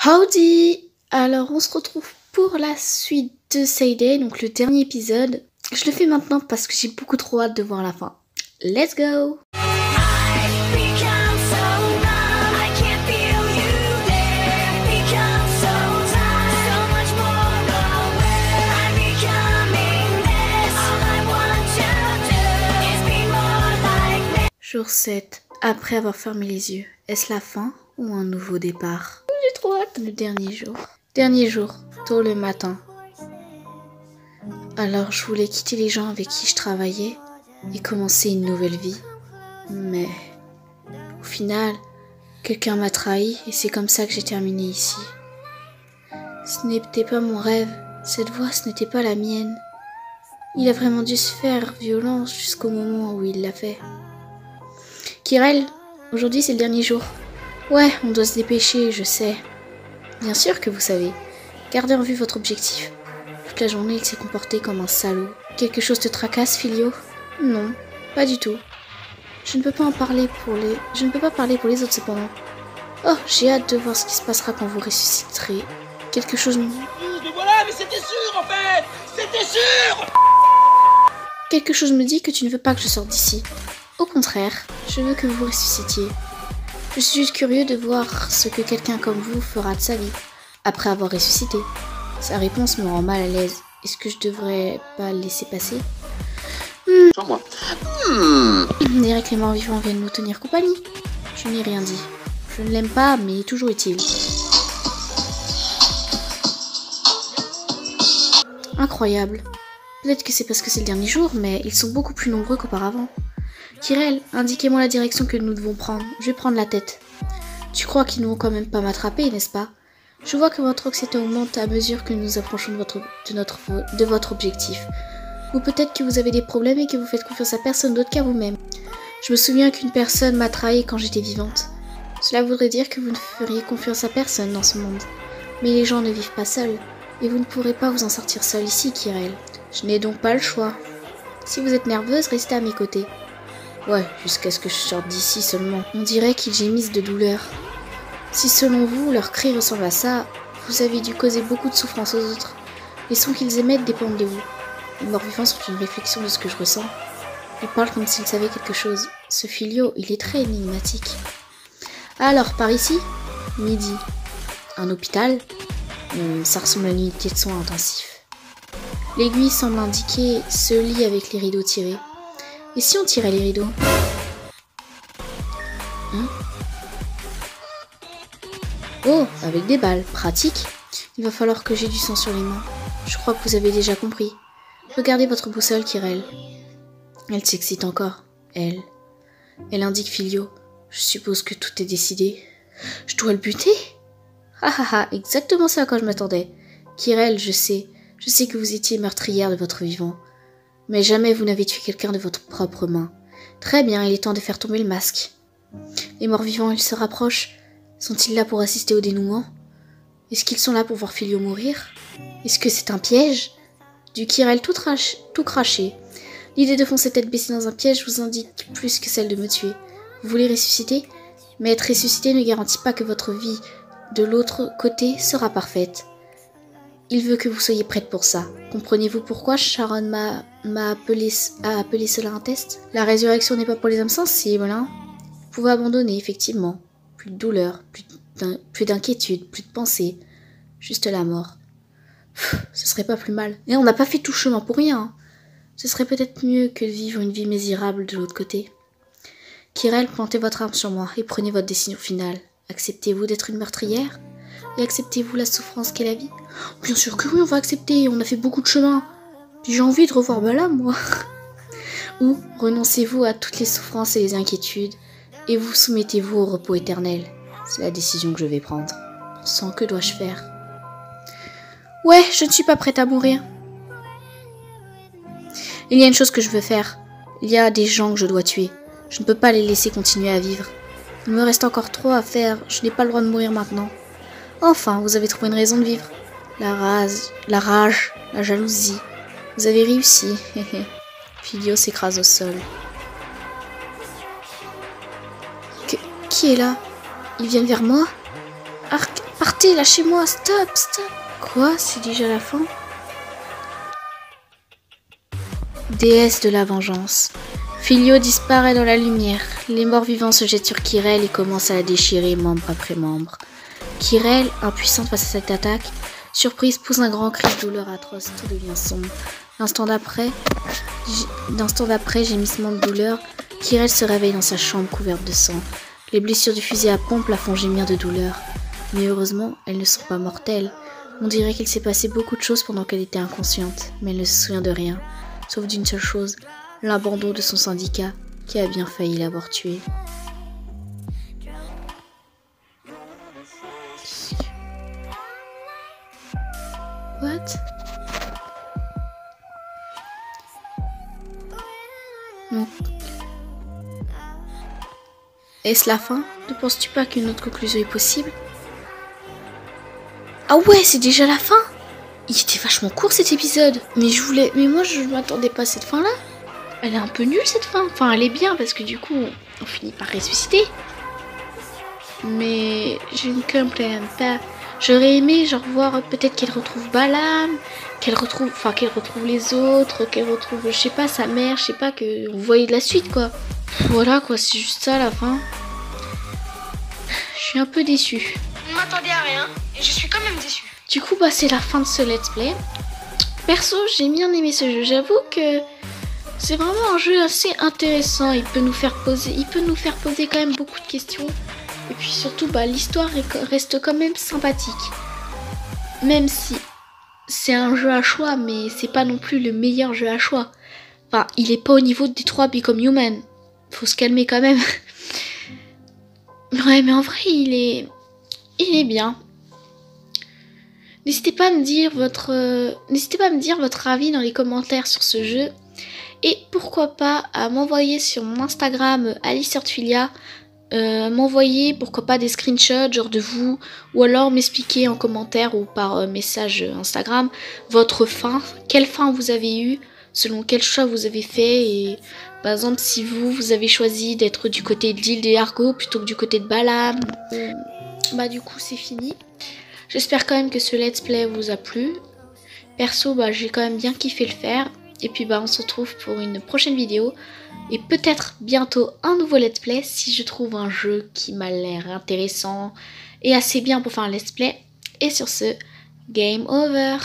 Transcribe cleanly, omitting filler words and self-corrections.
Howdy! Alors on se retrouve pour la suite de Sayday, donc le dernier épisode. Je le fais maintenant parce que j'ai beaucoup trop hâte de voir la fin. Let's go! Jour 7, après avoir fermé les yeux, est-ce la fin ou un nouveau départ? J'ai trop hâte. Le dernier jour. Dernier jour, tôt le matin. Alors je voulais quitter les gens avec qui je travaillais et commencer une nouvelle vie. Mais au final, quelqu'un m'a trahi et c'est comme ça que j'ai terminé ici. Ce n'était pas mon rêve, cette voix ce n'était pas la mienne. Il a vraiment dû se faire violence jusqu'au moment où il l'a fait. Kirel, aujourd'hui c'est le dernier jour. Ouais, on doit se dépêcher, je sais. Bien sûr que vous savez. Gardez en vue votre objectif. Toute la journée, il s'est comporté comme un salaud. Quelque chose te tracasse, Filio? Non, pas du tout. Je ne peux pas parler pour les autres cependant. Oh, j'ai hâte de voir ce qui se passera quand vous ressusciterez. Quelque chose me... Mais voilà, mais c'était sûr en fait! C'était sûr! Quelque chose me dit que tu ne veux pas que je sorte d'ici. Au contraire, je veux que vous ressuscitiez. Je suis juste curieux de voir ce que quelqu'un comme vous fera de sa vie, après avoir ressuscité. Sa réponse me rend mal à l'aise. Est-ce que je devrais pas le laisser passer? Sur moi. On dirait que les morts vivants viennent nous tenir compagnie. Je n'ai rien dit. Je ne l'aime pas, mais toujours utile. Incroyable. Peut-être que c'est parce que c'est le dernier jour, mais ils sont beaucoup plus nombreux qu'auparavant. Kirel, indiquez-moi la direction que nous devons prendre. Je vais prendre la tête. Tu crois qu'ils ne vont quand même pas m'attraper, n'est-ce pas? Je vois que votre anxiété augmente à mesure que nous nous approchons de votre objectif. Ou peut-être que vous avez des problèmes et que vous faites confiance à personne d'autre qu'à vous-même. Je me souviens qu'une personne m'a trahi quand j'étais vivante. Cela voudrait dire que vous ne feriez confiance à personne dans ce monde. Mais les gens ne vivent pas seuls. Et vous ne pourrez pas vous en sortir seul ici, Kirel. Je n'ai donc pas le choix. Si vous êtes nerveuse, restez à mes côtés. Ouais, jusqu'à ce que je sorte d'ici seulement. On dirait qu'ils gémissent de douleur. Si selon vous, leur cri ressemble à ça, vous avez dû causer beaucoup de souffrance aux autres. Les sons qu'ils émettent dépendent de vous. Les morts vivants sont une réflexion de ce que je ressens. Ils parlent comme s'ils savaient quelque chose. Ce Filio, il est très énigmatique. Alors, par ici? Midi. Un hôpital? Ça ressemble à une unité de soins intensifs. L'aiguille semble indiquer ce lit avec les rideaux tirés. Et si on tirait les rideaux? Hein? Oh, avec des balles, pratique. Il va falloir que j'ai du sang sur les mains. Je crois que vous avez déjà compris. Regardez votre boussole, Kirel. Elle s'excite encore. Elle indique Filio. Je suppose que tout est décidé. Je dois le buter? Ah ah ah, exactement ça à quoi je m'attendais. Kirel, je sais que vous étiez meurtrière de votre vivant. Mais jamais vous n'avez tué quelqu'un de votre propre main. Très bien, il est temps de faire tomber le masque. Les morts-vivants, ils se rapprochent. Sont-ils là pour assister au dénouement? Est-ce qu'ils sont là pour voir Filio mourir? Est-ce que c'est un piège? Du Kirel tout craché. L'idée de foncer tête baissée dans un piège vous indique plus que celle de me tuer. Vous voulez ressusciter? Mais être ressuscité ne garantit pas que votre vie de l'autre côté sera parfaite. Il veut que vous soyez prête pour ça. Comprenez-vous pourquoi Sharon a appelé cela un test? La résurrection n'est pas pour les âmes sensibles, hein? Vous pouvez abandonner, effectivement. Plus de douleur, plus d'inquiétude, plus de pensée. Juste la mort. Ce serait pas plus mal. Et on n'a pas fait tout chemin pour rien. Hein. Ce serait peut-être mieux que de vivre une vie misérable de l'autre côté. Kirel, plantez votre arme sur moi et prenez votre décision finale. Acceptez-vous d'être une meurtrière? Et acceptez-vous la souffrance qu'est la vie? Bien sûr que oui, on va accepter, on a fait beaucoup de chemin. Puis j'ai envie de revoir Bala, moi. Ou renoncez-vous à toutes les souffrances et les inquiétudes, et vous soumettez-vous au repos éternel. C'est la décision que je vais prendre. Bon sang, que dois-je faire? Ouais, je ne suis pas prête à mourir. Il y a une chose que je veux faire. Il y a des gens que je dois tuer. Je ne peux pas les laisser continuer à vivre. Il me reste encore trop à faire, je n'ai pas le droit de mourir maintenant. Enfin, vous avez trouvé une raison de vivre. La rage, la jalousie. Vous avez réussi. Filio s'écrase au sol. Qui est là? Ils viennent vers moi? Partez, lâchez-moi, stop, stop. Quoi? C'est déjà la fin? Déesse de la vengeance. Filio disparaît dans la lumière. Les morts vivants se jettent sur Kirel et commencent à la déchirer membre après membre. Kirel, impuissante face à cette attaque, surprise, pousse un grand cri de douleur atroce. Tout devient sombre. L'instant d'après, gémissement de douleur, Kirel se réveille dans sa chambre couverte de sang. Les blessures du fusil à pompe la font gémir de douleur. Mais heureusement, elles ne sont pas mortelles. On dirait qu'il s'est passé beaucoup de choses pendant qu'elle était inconsciente, mais elle ne se souvient de rien, sauf d'une seule chose, l'abandon de son syndicat, qui a bien failli l'avoir tuée. What? Non. Est-ce la fin? Ne penses-tu pas qu'une autre conclusion est possible? Ah ouais, c'est déjà la fin? Il était vachement court cet épisode. Mais moi je m'attendais pas à cette fin là. Elle est un peu nulle cette fin. Enfin elle est bien parce que du coup on finit par ressusciter. Mais je ne comprends pas. J'aurais aimé genre voir peut-être qu'elle retrouve Balam, qu'elle retrouve les autres, qu'elle retrouve je sais pas sa mère, je sais pas, que vous voyez de la suite quoi. Voilà quoi, c'est juste ça la fin. Je suis un peu déçue. Je ne m'attendais à rien et je suis quand même déçue. Du coup bah c'est la fin de ce let's play. Perso j'ai bien aimé ce jeu, j'avoue que c'est vraiment un jeu assez intéressant. Il peut nous faire poser quand même beaucoup de questions. Et puis surtout bah l'histoire reste quand même sympathique. Même si c'est un jeu à choix, mais c'est pas non plus le meilleur jeu à choix. Enfin il est pas au niveau des 3 Become Human. Faut se calmer quand même. Ouais mais en vrai il est bien. N'hésitez pas à me dire votre avis dans les commentaires sur ce jeu. Et pourquoi pas à m'envoyer sur mon Instagram AliceHeartfilia, m'envoyer pourquoi pas des screenshots genre de vous, ou alors m'expliquer en commentaire ou par message Instagram votre fin, quelle fin vous avez eu, selon quel choix vous avez fait. Et par exemple si vous avez choisi d'être du côté de l'île des Argots plutôt que du côté de Balam, bah du coup c'est fini. J'espère quand même que ce let's play vous a plu. Perso bah j'ai quand même bien kiffé le faire. Et puis bah on se retrouve pour une prochaine vidéo. Et peut-être bientôt un nouveau let's play si je trouve un jeu qui m'a l'air intéressant et assez bien pour faire un let's play. Et sur ce, game over.